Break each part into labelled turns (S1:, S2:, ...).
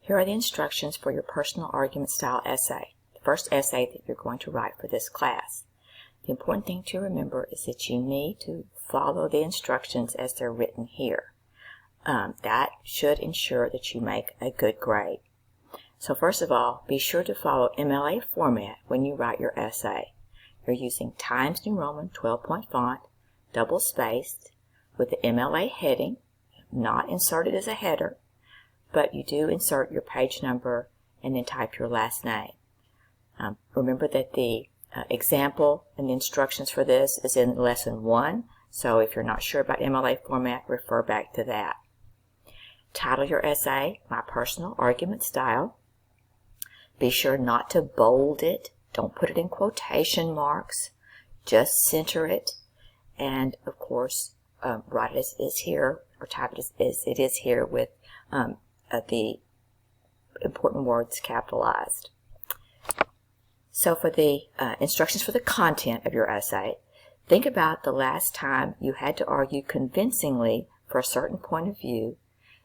S1: Here are the instructions for your personal argument style essay, the first essay that you're going to write for this class. The important thing to remember is that you need to follow the instructions as they're written here. That should ensure that you make a good grade. So first of all, be sure to follow MLA format when you write your essay. You're using Times New Roman 12-point font, double spaced, with the MLA heading, not inserted as a header, but you do insert your page number and then type your last name. Remember that the example and the instructions for this is in lesson 1, so if you're not sure about MLA format, refer back to that. Title your essay, My Personal Argument Style. Be sure not to bold it. Don't put it in quotation marks. Just center it. And, of course, write it as is here, or type it as it is here with the important words capitalized. So for the instructions for the content of your essay, think about the last time you had to argue convincingly for a certain point of view.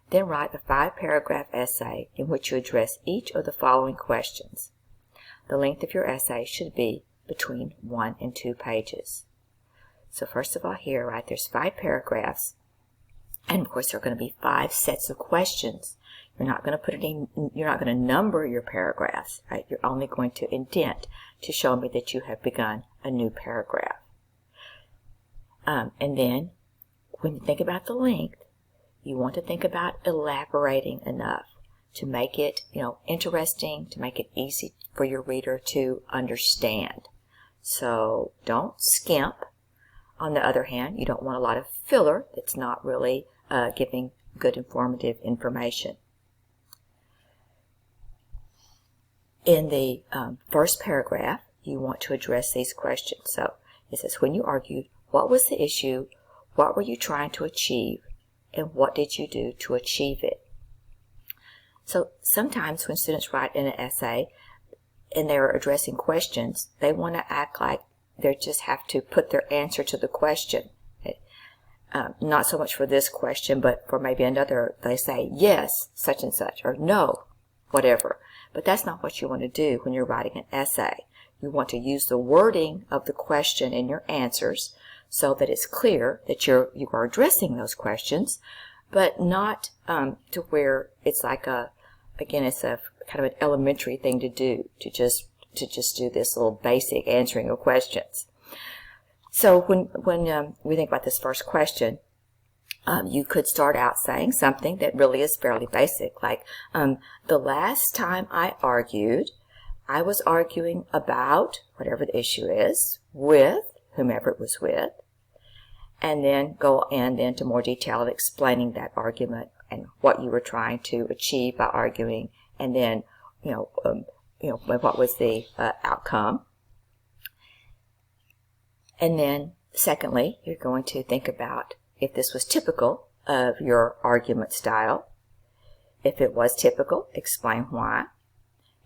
S1: Then write a 5-paragraph essay in which you address each of the following questions. The length of your essay should be between 1 and 2 pages. So first of all here, right, there's 5 paragraphs, and of course there are going to be 5 sets of questions. You're not going to put it in, you're not going to number your paragraphs, right? You're only going to indent to show me that you have begun a new paragraph. And then when you think about the length, you want to think about elaborating enough to make it, interesting, to make it easy for your reader to understand. So don't skimp. On the other hand, you don't want a lot of filler that's not really giving good informative information. In the first paragraph, you want to address these questions. So it says, when you argued, what was the issue, what were you trying to achieve, and what did you do to achieve it? So sometimes when students write in an essay and they're addressing questions, they want to act like they just have to put their answer to the question. Not so much for this question, but for maybe another, they say, yes, such and such, or no, whatever. But that's not what you want to do when you're writing an essay. You want to use the wording of the question in your answers so that it's clear that you are addressing those questions, but not to where it's like it's a kind of an elementary thing to do, to just do this little basic answering of questions. So when we think about this first question, you could start out saying something that really is fairly basic, like the last time I argued, I was arguing about whatever the issue is with whomever it was with, and then go into more detail of explaining that argument and what you were trying to achieve by arguing, and then what was the outcome. And then secondly, you're going to think about if this was typical of your argument style. If it was typical, explain why.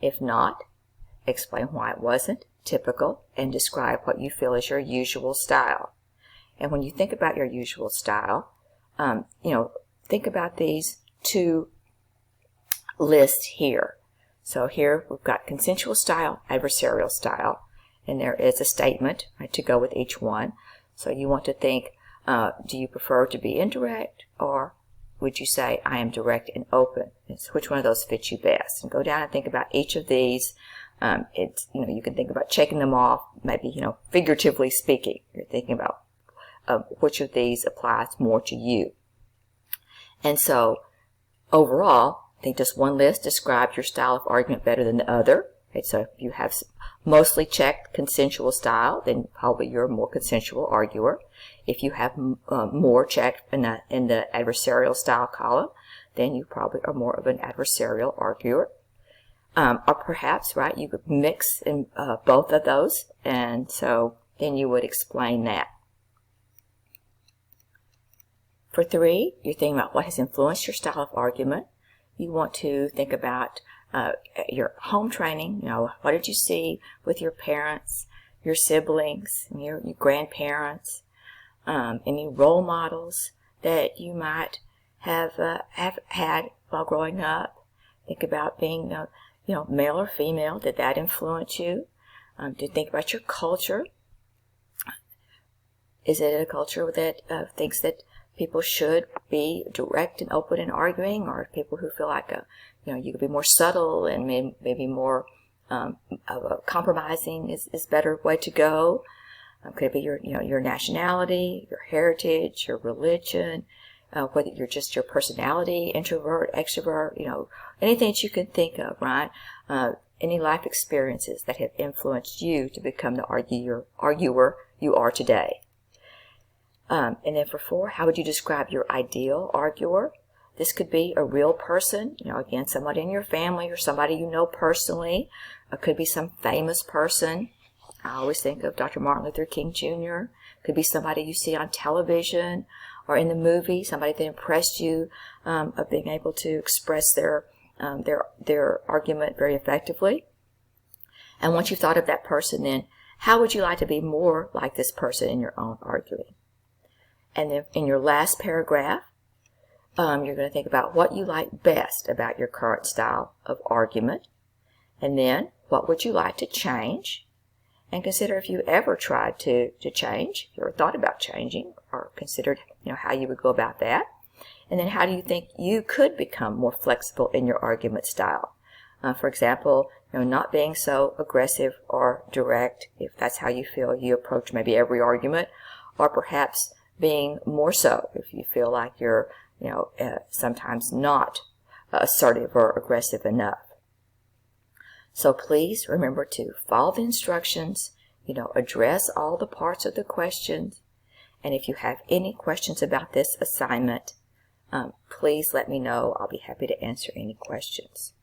S1: If not, explain why it wasn't typical and describe what you feel is your usual style. And when you think about your usual style, think about these 2 lists here. So here we've got consensual style, adversarial style, and there is a statement, right, to go with each one. So you want to think, do you prefer to be indirect, or would you say I am direct and open? It's which one of those fits you best? And go down and think about each of these. You can think about checking them off, maybe, figuratively speaking. You're thinking about which of these applies more to you. And so overall, I think just one list describes your style of argument better than the other. Okay, so if you have mostly checked consensual style, then probably you're a more consensual arguer. If you have more checked in the adversarial style column, then you probably are more of an adversarial arguer. Or perhaps, right, you could mix in both of those, and so then you would explain that. For 3, you're thinking about what has influenced your style of argument. You want to think about your home training. What did you see with your parents, your siblings, your grandparents, any role models that you might have had while growing up, Think about being, male or female. Did that influence you? To think about your culture. Is it a culture that thinks that people should be direct and open in arguing, or people who feel like you could be more subtle and maybe more compromising is better way to go? Could it be your nationality, your heritage, your religion, whether you're just your personality, introvert, extrovert, anything that you can think of, right? Any life experiences that have influenced you to become the arguer you are today. And then for 4, how would you describe your ideal arguer? This could be a real person, again, somebody in your family or somebody you know personally. It could be some famous person. I always think of Dr. Martin Luther King Jr. Could be somebody you see on television or in the movie, somebody that impressed you of being able to express their argument very effectively. And once you've thought of that person, then how would you like to be more like this person in your own arguing? And then in your last paragraph, you're going to think about what you like best about your current style of argument. And then what would you like to change? And consider if you ever tried to change, or thought about changing, or considered how you would go about that. And then how do you think you could become more flexible in your argument style? For example, not being so aggressive or direct, if that's how you feel you approach maybe every argument, or perhaps being more so if you feel like you're, sometimes not assertive or aggressive enough. So please remember to follow the instructions, address all the parts of the questions. And if you have any questions about this assignment, please let me know. I'll be happy to answer any questions.